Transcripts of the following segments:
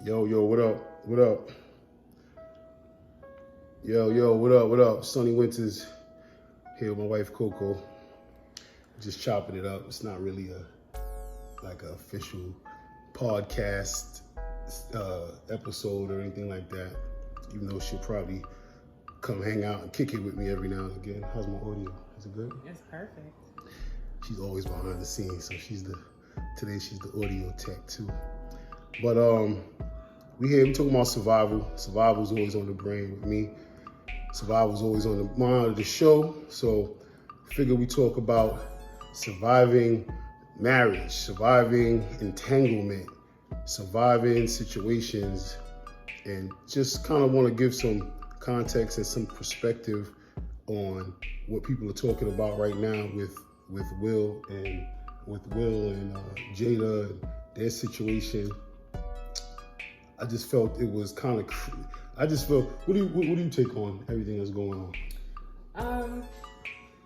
Yo, what up? What up? Yo, what up? What up? Sonny Winters here with my wife Coco. Just chopping it up. It's not really an official podcast episode or anything like that. Even though she'll probably come hang out and kick it with me every now and again. How's my audio? Is it good? It's perfect. She's always behind the scenes, so today she's the audio tech too. But we talking about survival. Survival's always on the brain with me. Survival's always on the mind of the show. So figure we talk about surviving marriage, surviving entanglement, surviving situations, and just kind of want to give some context and some perspective on what people are talking about right now with Will and Jada and their situation. I just felt it was kind of. What do you take on everything that's going on?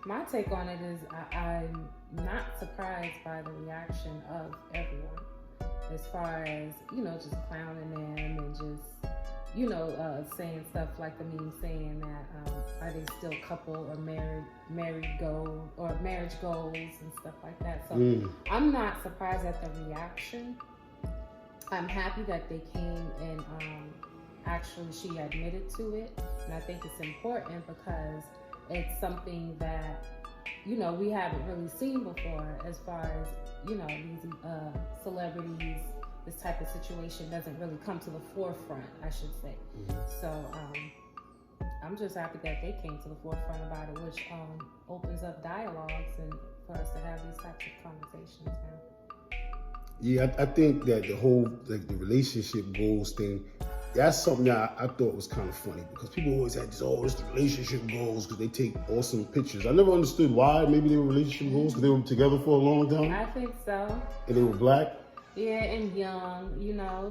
My take on it is I'm not surprised by the reaction of everyone, as far as just clowning them and just saying stuff like the meme saying that are they still couple or marriage goals and stuff like that. So I'm not surprised at the reaction. I'm happy that they came and actually she admitted to it, and I think it's important because it's something that we haven't really seen before, as far as these celebrities. This type of situation doesn't really come to the forefront, I should say. So I'm just happy that they came to the forefront about it, which opens up dialogues and for us to have these types of conversations now. Yeah, I think that the whole the relationship goals thing, that's something that I thought was kind of funny, because people always had this relationship goals because they take awesome pictures. I never understood why. Maybe they were relationship goals because they were together for a long time. I think so. And they were black. Yeah, and young,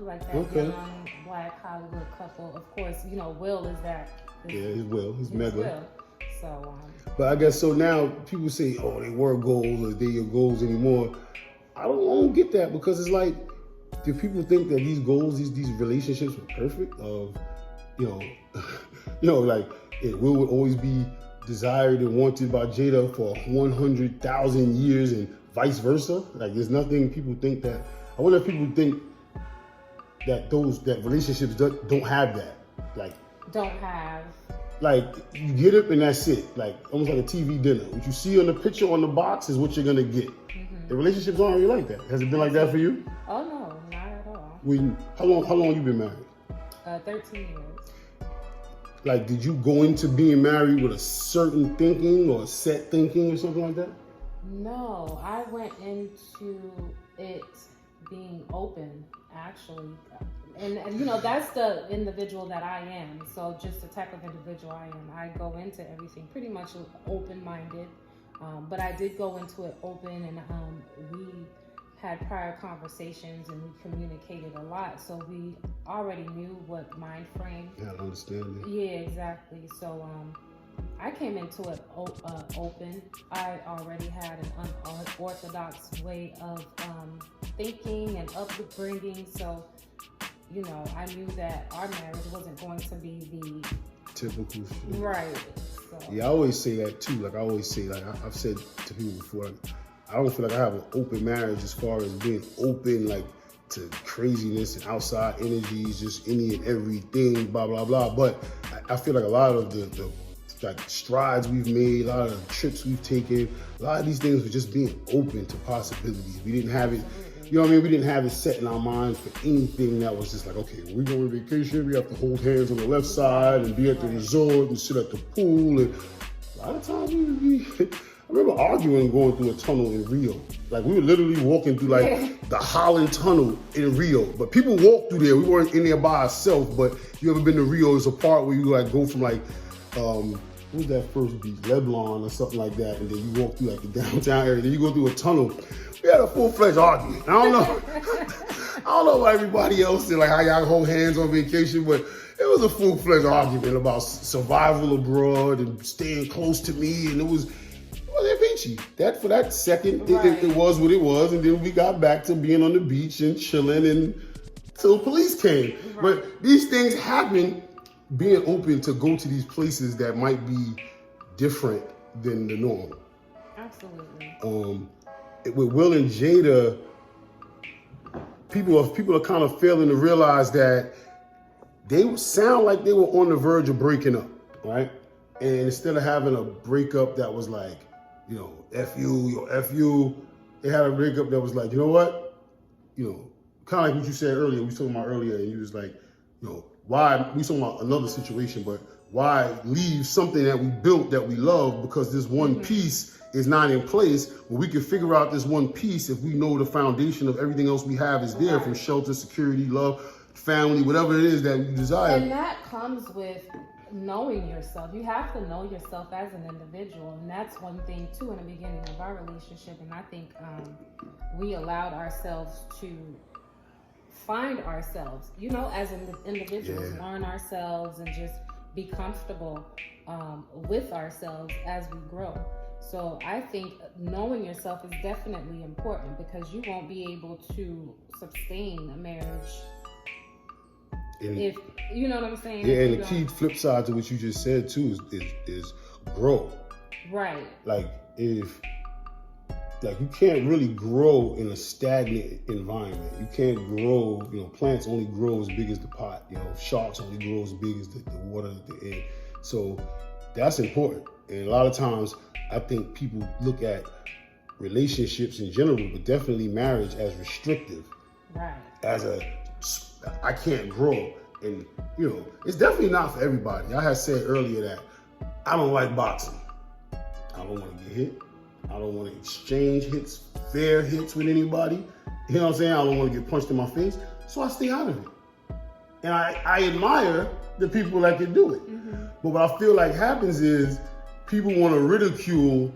like that young black Hollywood couple. Of course, Will is that. He's Will. He's mega. Will. So. But I guess so now people say, oh, they were goals or they your goals anymore. I don't get that, because it's like, do people think that these goals, these relationships were perfect? Like Will would always be desired and wanted by Jada for 100,000 years and vice versa. Like, there's nothing people think that. I wonder if people think that that relationships don't have that. Like, you get up and that's it. Like, almost like a TV dinner. What you see on the picture on the box is what you're gonna get. Mm-hmm. The relationships aren't really like that. Has it been like that for you? Oh no, not at all. How long you been married? 13 years. Like, did you go into being married with a certain thinking or set thinking or something like that? No, I went into it being open, actually. And that's the individual that I am. So just the type of individual I am. I go into everything pretty much open-minded. But I did go into it open, and we had prior conversations and we communicated a lot. So we already knew what mind frame. Yeah, I understand it. Yeah, exactly. So I came into it open. I already had an unorthodox way of thinking and upbringing. So, I knew that our marriage wasn't going to be the typical shit. Right. So. Yeah, I always say that too. Like, I've said to people before, I don't feel like I have an open marriage as far as being open, like, to craziness and outside energies, just any and everything, blah, blah, blah. But I feel like a lot of the strides we've made, a lot of the trips we've taken, a lot of these things were just being open to possibilities. We didn't have it, we didn't have it set in our minds for anything that was just like, okay, when we go on vacation, we have to hold hands on the left side and be at the resort and sit at the pool. And a lot of times I remember arguing going through a tunnel in Rio. Like, we were literally walking through the Holland Tunnel in Rio. But people walk through there. We weren't in there by ourselves. But if you ever been to Rio, there's a part where you go from what was that first beach? Leblon or something like that. And then you walk through the downtown area. Then you go through a tunnel. We had a full-fledged argument. I don't know about everybody else and how y'all hold hands on vacation, but it was a full-fledged argument about survival abroad and staying close to me, and it was peachy. That for that second, right. it was what it was, and then we got back to being on the beach and chilling and till police came. Right. But these things happen. Being open to go to these places that might be different than the norm. Absolutely. With Will and Jada, people are kind of failing to realize that they sound like they were on the verge of breaking up, right? And instead of having a breakup that was like, you know, F you, F you, they had a breakup that was like, you know what? You know, kind of like what you said earlier, we were talking about earlier, and you was like, you know, why, we talking about another situation, but why leave something that we built that we love because this one piece is not in place, when we can figure out this one piece if we know the foundation of everything else we have is there, from shelter, security, love, family, whatever it is that you desire. And that comes with knowing yourself. You have to know yourself as an individual, and that's one thing too in the beginning of our relationship. And I think we allowed ourselves to find ourselves, you know, as individuals, learn ourselves and just be comfortable with ourselves as we grow. So I think knowing yourself is definitely important, because you won't be able to sustain a marriage if you know what I'm saying. Yeah, and the key flip side to what you just said too is grow. Right. Like you can't really grow in a stagnant environment. You can't grow, you know, plants only grow as big as the pot. You know, sharks only grow as big as the water at the end. So that's important. And a lot of times I think people look at relationships in general, but definitely marriage, as restrictive. Right. As I can't grow. And, you know, it's definitely not for everybody. I had said earlier that I don't like boxing. I don't want to get hit. I don't want to exchange hits, fair hits with anybody. You know what I'm saying? I don't want to get punched in my face. So I stay out of it. And I admire the people that can do it. But what I feel like happens is people want to ridicule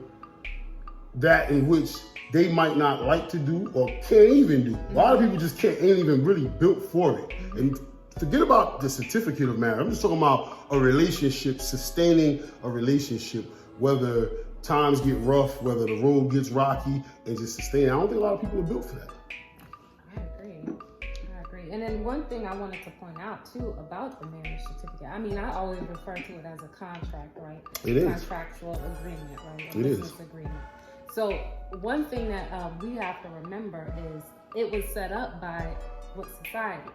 that in which they might not like to do or can't even do. A lot of people just ain't even really built for it. And forget about the certificate of marriage. I'm just talking about a relationship, sustaining a relationship, whether times get rough, whether the road gets rocky, and just sustain. I don't think a lot of people are built for that. I agree. And then one thing I wanted to point out too about the marriage certificate. I mean, I always refer to it as a contract, right? It is. Contractual agreement, right? It is. Agreement. So one thing that we have to remember is it was set up by what society?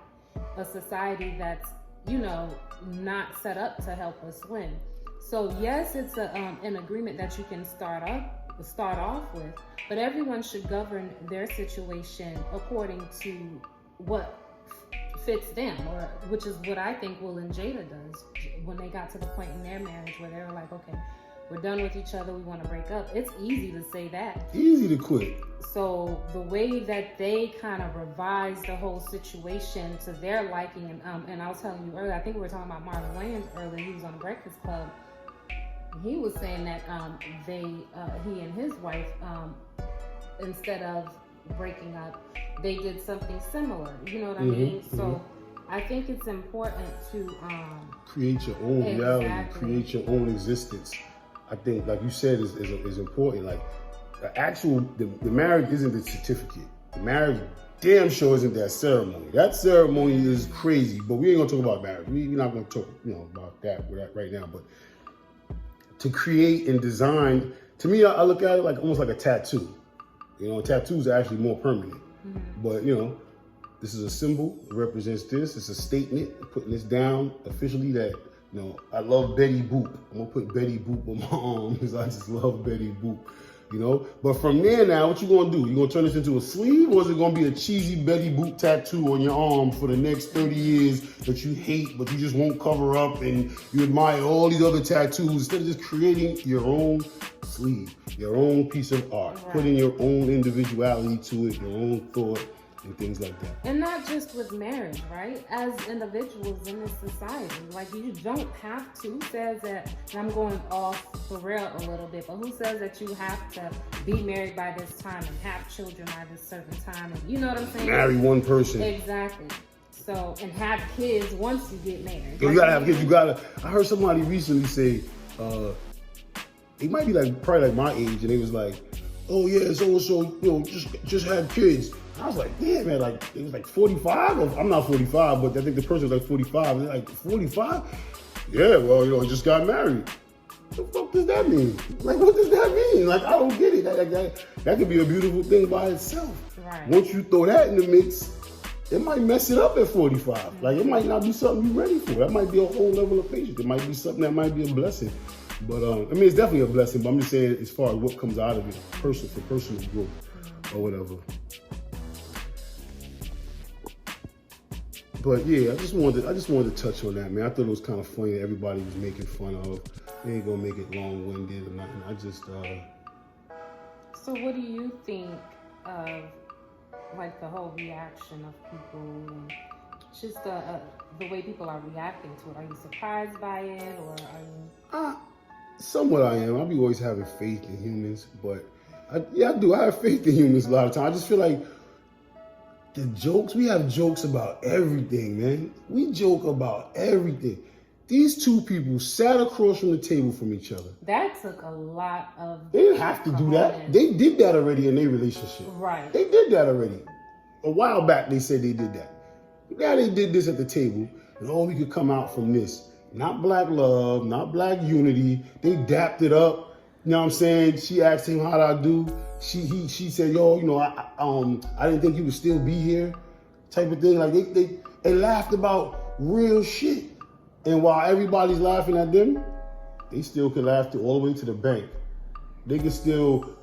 A society that's, you know, not set up to help us win. So yes, it's an agreement that you can start off with, but everyone should govern their situation according to what fits them, or which is what I think Will and Jada does when they got to the point in their marriage where they were like, okay, we're done with each other, we want to break up. It's easy to say that. Easy to quit. So the way that they kind of revised the whole situation to their liking, and I was telling you earlier, I think we were talking about Marlon Wayans earlier, he was on the Breakfast Club. He was saying that he and his wife, instead of breaking up, they did something similar. You know what I mean? So I think it's important to create your own reality, create your own existence. I think, like you said, is important. Like the marriage isn't the certificate. The marriage damn sure isn't that ceremony. That ceremony is crazy, but we ain't gonna talk about marriage. We're not gonna talk, about that right now. But to create and design, to me, I look at it like almost like a tattoo. Tattoos are actually more permanent. But this is a symbol. It represents this. It's a statement. I'm putting this down officially that I love Betty Boop. I'm gonna put Betty Boop on my arm because I just love Betty Boop. But from there now, what you gonna do? You gonna turn this into a sleeve, or is it gonna be a cheesy Betty Boop tattoo on your arm for the next 30 years that you hate, but you just won't cover up, and you admire all these other tattoos instead of just creating your own sleeve, your own piece of art, putting your own individuality to it, your own thought, and things like that. And not just with marriage, right? As individuals in this society, like you don't have to. Who says that? And I'm going off the rail a little bit, but who says that you have to be married by this time and have children by this certain time? And you know what I'm saying? Marry one person. Exactly. So, and have kids once you get married. You gotta have kids. I heard somebody recently say, it might be probably like my age, and they was like, oh yeah, so just have kids. I was like, damn, man, like, it was like 45? I'm not 45, but I think the person was like 45. They're like, 45? Yeah, well, I just got married. What the fuck does that mean? Like, what does that mean? Like, I don't get it. That could be a beautiful thing by itself. Right. Once you throw that in the mix, it might mess it up at 45. Like, it might not be something you're ready for. That might be a whole level of patience. It might be something that might be a blessing. But, it's definitely a blessing, but I'm just saying as far as what comes out of it, for personal growth or whatever. But yeah, I just wanted to touch on that, man. I thought it was kind of funny that everybody was making fun of. They ain't gonna make it long-winded or nothing. I just. So what do you think of like the whole reaction of people and just the way people are reacting to it? Are you surprised by it, or are you? Somewhat I am. I'll be always having faith in humans, but I do. I have faith in humans a lot of times. I just feel like we have jokes about everything, man. We joke about everything. These two people sat across from the table from each other. That took a lot of. They didn't have to do that. They did that already in their relationship. Right. They did that already. A while back, they said they did that. Now they did this at the table, and we could come out from this. Not black love, not black unity. They dapped it up. You know what I'm saying? She asked him, how'd I do? She said, yo, I didn't think you would still be here, type of thing. Like they laughed about real shit. And while everybody's laughing at them, they still can laugh all the way to the bank. They can still,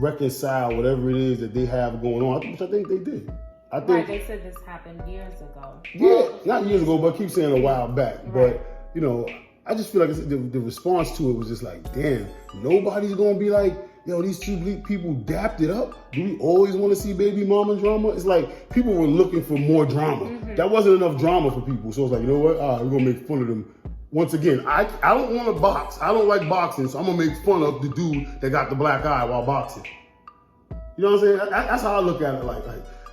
reconcile whatever it is that they have going on, which I think they did. I think they said this happened years ago. Yeah, not years ago, but I keep saying a while back. Right. But, I just feel like the response to it was just like, damn, nobody's going to be like, yo, these two people dapped it up. Do we always want to see baby mama drama? It's like people were looking for more drama. Mm-hmm. That wasn't enough drama for people. So it's like, you know what? All right, we're going to make fun of them. Once again, I don't want to box. I don't like boxing, so I'm going to make fun of the dude that got the black eye while boxing. You know what I'm saying? That's how I look at it. Like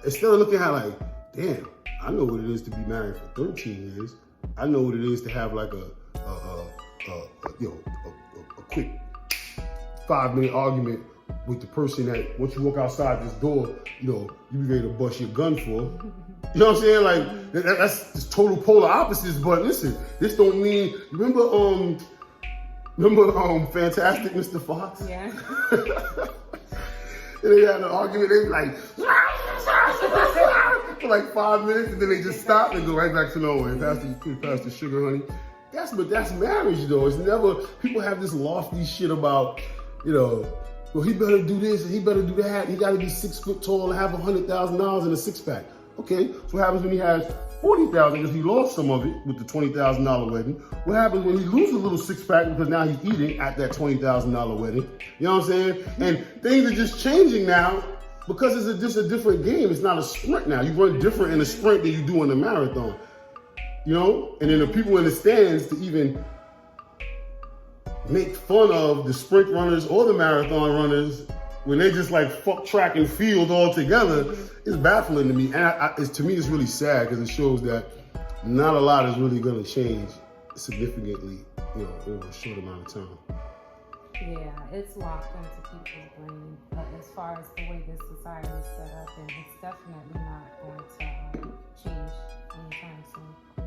instead of looking at it like, damn, I know what it is to be married for 13 years. I know what it is to have like a quick 5-minute argument with the person that once you walk outside this door, you be ready to bust your gun for. You know what I'm saying? Like that's just total polar opposites. But listen, this don't mean. Remember Fantastic Mr. Fox? Yeah. And they had an argument. They were like for like 5 minutes, and then they just stop and go right back to nowhere. Pass the sugar, honey. That's marriage though. It's never, people have this lofty shit about, well, he better do this and he better do that. He got to be 6 foot tall and have $100,000 in a six pack. Okay, so what happens when he has $40,000 because he lost some of it with the $20,000 wedding? What happens when he loses a little six pack because now he's eating at that $20,000 wedding? You know what I'm saying? And things are just changing now because it's just a different game. It's not a sprint now. You run different in a sprint than you do in a marathon. And then the people in the stands to even make fun of the sprint runners or the marathon runners when they just like fuck track and field all together, it's baffling to me. And to me, it's really sad because it shows that not a lot is really going to change significantly, over a short amount of time. Yeah, it's locked into people's brain. But as far as the way this society is set up, and it's definitely not going to change anytime soon.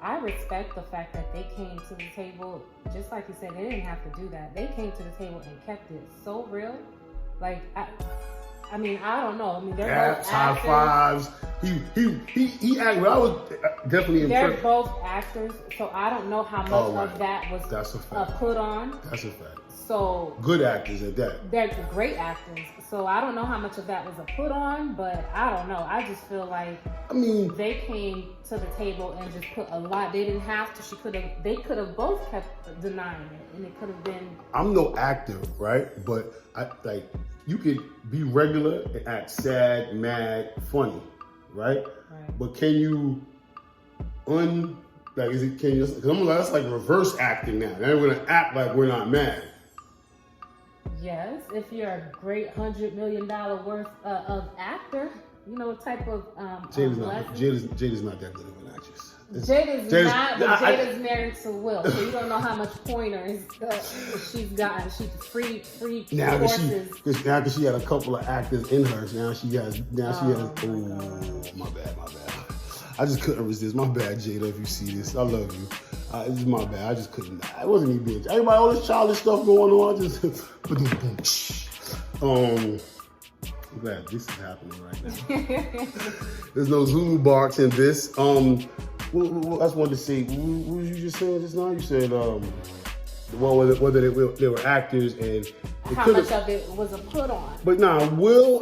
I respect the fact that they came to the table, just like you said, they didn't have to do that. They came to the table and kept it so real. Like, I mean, I don't know. I mean, they're both high actors. Fives. He acted. I was definitely They're impressed. both actors, so I don't know how much of that was That's a fact. put on. That's a fact. So good actors at that. They're great actors. So I don't know how much of that was a put on, but I don't know. I just feel like they came to the table and just put a lot. They didn't have to. They could have both kept denying it, and it could have been. I'm no actor, right? But you could be regular and act sad, mad, funny, right? But can you can you? Because that's like reverse acting now. Now we're gonna act like we're not mad. Yes, if you're a great $100 million worth of actor. type of Jada's not that good of an actress. Jada's not, but Jada's married to Will, so you don't know how much pointers she's gotten. She's free now courses. Because she had a couple of actors in her. Now she has. My bad. I just couldn't resist. My bad, Jada. If you see this, I love you. This is my bad. I just couldn't. It wasn't me being. Everybody, all this childish stuff going on. I just. I'm glad this is happening right now. There's no Zulu barks in this. I just wanted to say, what was you just saying just now? You said, whether they were actors and how much of it was a put on. But Will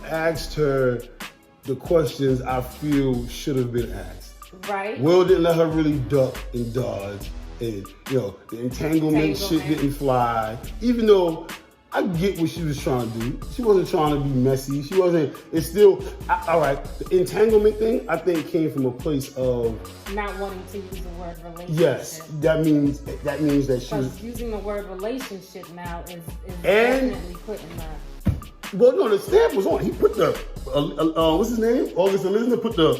asked her the questions I feel should have been asked. Right. Will didn't let her really duck and dodge, and the entanglement shit didn't fly, even though I get what she was trying to do. She wasn't trying to be messy. She wasn't. It's still all right. The entanglement thing, I think, came from a place of not wanting to use the word relationship. Yes, that means that she was using the word relationship now is definitely putting the. Well, no, the stamp was on. He put the what's his name? August Elizabeth put the.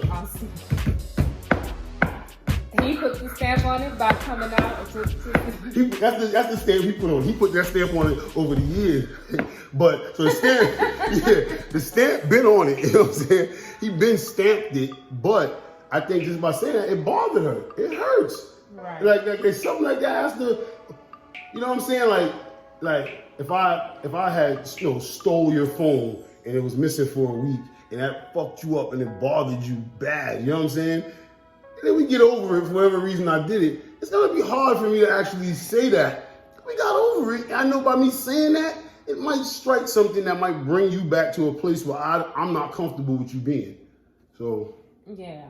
He put the stamp on it by coming out. That's the stamp he put on. He put that stamp on it over the years. But so the stamp been on it. You know what I'm saying? He been stamped it. But I think just by saying that, it bothered her. It hurts. Right. Like something like that has to. You know what I'm saying? Like if I had stole your phone and it was missing for a week and that fucked you up and it bothered you bad. You know what I'm saying? And then we get over it for whatever reason I did it. It's gonna be hard for me to actually say that. We got over it. I know by me saying that, it might strike something that might bring you back to a place where I'm not comfortable with you being. So. Yeah.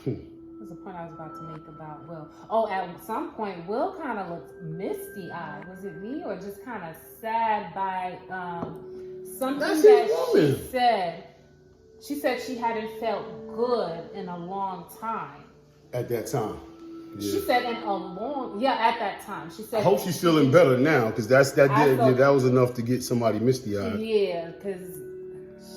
There's a point I was about to make about Will. Oh, at some point, Will kind of looked misty-eyed. Was it me or just kind of sad by something that she said? She said she hadn't felt good in a long time. At that time. Yeah. She said at that time. She said. I hope she's feeling better now, because that was enough to get somebody misty-eyed. Yeah, because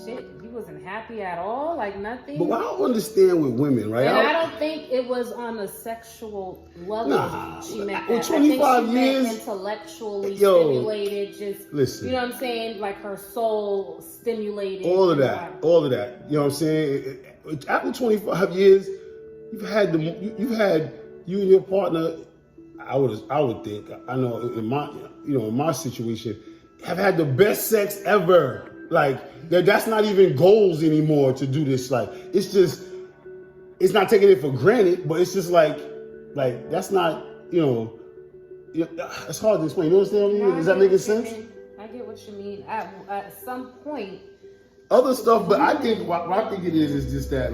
shit, you wasn't happy at all, like nothing. But I don't understand with women, right? And I don't think it was on a sexual level. Nah, she meant in that. 25 I think she years, meant intellectually stimulated. Just listen, you know what I'm saying? Like her soul stimulated. All of that. You know what I'm saying? After 25 years, you've had you and your partner. I would think. I know in my situation, have had the best sex ever. Like that's not even goals anymore to do this. Like it's not taking it for granted, but it's just like that's not, it's hard to explain. You understand what I mean? Is that making sense? I get what you mean. At some point. Other stuff, but I think what I think it is just that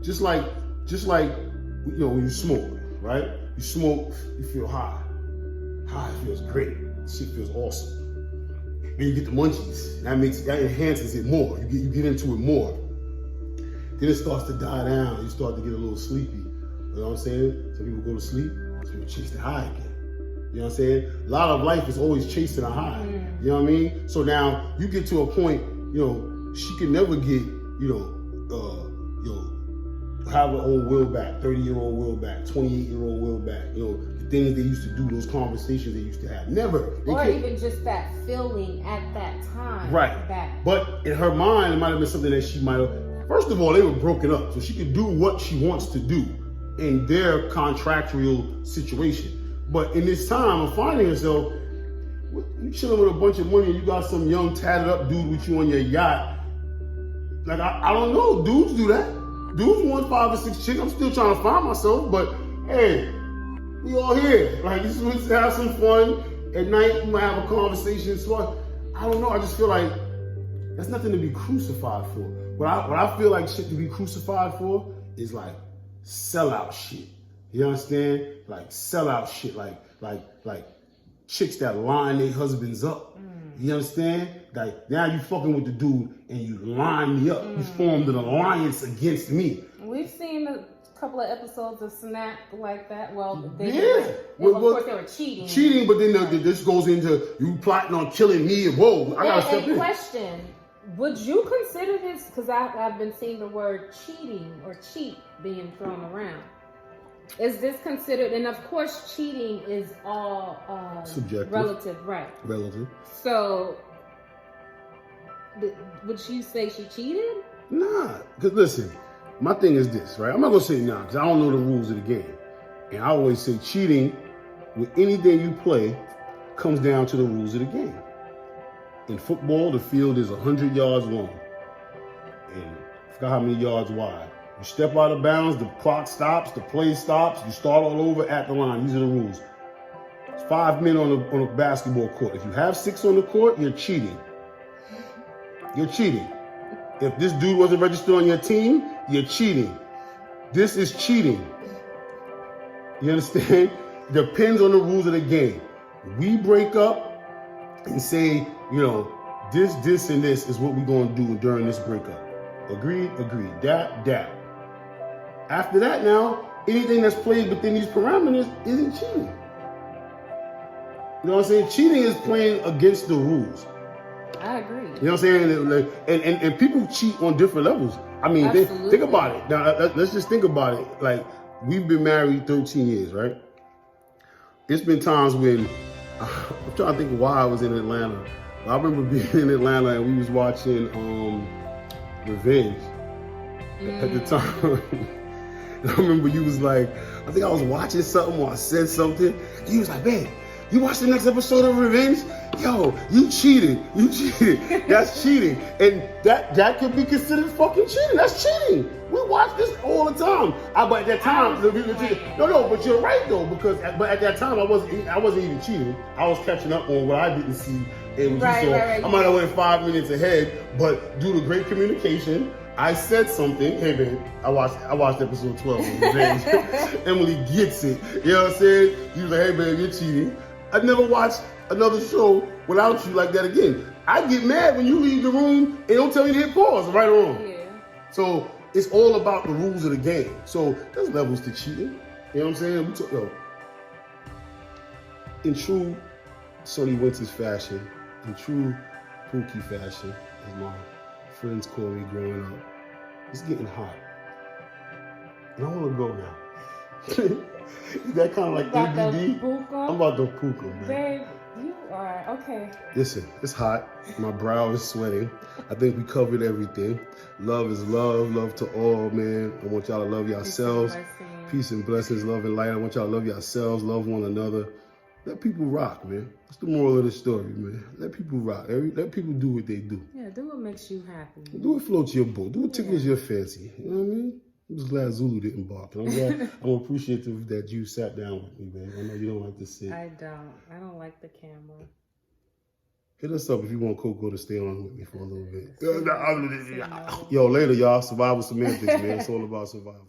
just like when you smoke, right? You smoke, you feel high. High feels great. Shit feels awesome. Then you get the munchies. That enhances it more. You get into it more. Then it starts to die down. You start to get a little sleepy. You know what I'm saying? Some people go to sleep. Some people chase the high again. You know what I'm saying? A lot of life is always chasing a high. Mm. You know what I mean? So now you get to a point. She can never get have her own Will back, 30-year-old Will back, 28-year-old Will back. The things they used to do, those conversations they used to have. Never. Or even just that feeling at that time. Right. Back. But in her mind, it might have been something that she might have. First of all, they were broken up, so she could do what she wants to do in their contractual situation. But in this time of finding herself, you chilling with a bunch of money and you got some young tatted up dude with you on your yacht. Like, I don't know. Dudes do that. Dudes want 5 or 6 chicks. I'm still trying to find myself, but hey, we all here. Like, this is to have some fun. At night, we might have a conversation. So I don't know. I just feel like there's nothing to be crucified for. What I feel like shit to be crucified for is like sellout shit. You understand? Like sellout shit. Like chicks that line their husbands up. You understand? Like now you fucking with the dude and you line me up. You formed an alliance against me. We've seen couple of episodes of Snap like that. Well, they Yeah. of course they were cheating. Cheating, but then this goes into you plotting on killing me. Whoa, I gotta step in. Question: would you consider this? Because I've been seeing the word cheating or cheat being thrown around. Is this considered? And of course, cheating is all subjective, relative, right? Relative. So, would you say she cheated? Nah, because listen, my thing is this, right? I'm not gonna say nah, because I don't know the rules of the game. And I always say cheating with anything you play comes down to the rules of the game. In football, the field is 100 yards long. And I forgot how many yards wide. You step out of bounds, the clock stops, the play stops, you start all over at the line. These are the rules. It's 5 men on a basketball court. If you have 6 on the court, you're cheating. You're cheating. If this dude wasn't registered on your team, you're cheating. This is cheating. You understand? Depends on the rules of the game. We break up and say, you know, this, and this is what we're going to do during this breakup. Agreed? Agreed. That. After that now, anything that's played within these parameters isn't cheating. You know what I'm saying? Cheating is playing against the rules. I agree. You know what I'm saying? And people cheat on different levels. I mean, think about it. Now, let's just think about it. Like, we've been married 13 years, right? It's been times when, I'm trying to think of why I was in Atlanta. I remember being in Atlanta and we was watching Revenge at the time. And I remember you was like, I think I was watching something or I said something. And you was like, babe, you watched the next episode of Revenge? Yo, you cheated. That's cheating. And that could be considered fucking cheating. That's cheating. We watch this all the time. But at that time, no, but you're right though, because but at that time I wasn't even cheating. I was catching up on what I didn't see and what you saw. Right. I might have went 5 minutes ahead, but due to great communication, I said something. Hey babe, I watched episode 12 of Revenge. Emily gets it. You know what I'm saying? He was like, hey babe, you're cheating. I've never watched another show without you like that again. I get mad when you leave the room and don't tell me to hit pause, right or wrong. Yeah. So it's all about the rules of the game. So there's levels to cheating. You know what I'm saying? In true Sonny Winters fashion, in true Pookie fashion, as my friends call me growing up, it's getting hot. And I want to go now. Is that kind of like ABD? I'm about to puka, man. Babe, you are, okay. Listen, it's hot. My brow is sweating. I think we covered everything. Love is love. Love to all, man. I want y'all to love yourselves. Peace and blessings, love and light. I want y'all to love yourselves, love one another. Let people rock, man. That's the moral of the story, man. Let people rock. Let people do what they do. Yeah, do what makes you happy. Do what floats your boat. Do what tickles your fancy. You know what I mean? I'm just glad Zulu didn't bark. And I'm appreciative that you sat down with me, man. I know you don't like to sit. I don't like the camera. Hit us up if you want Coco to stay on with me for a little bit. Yo, later, y'all. Survival semantics, man. It's all about survival.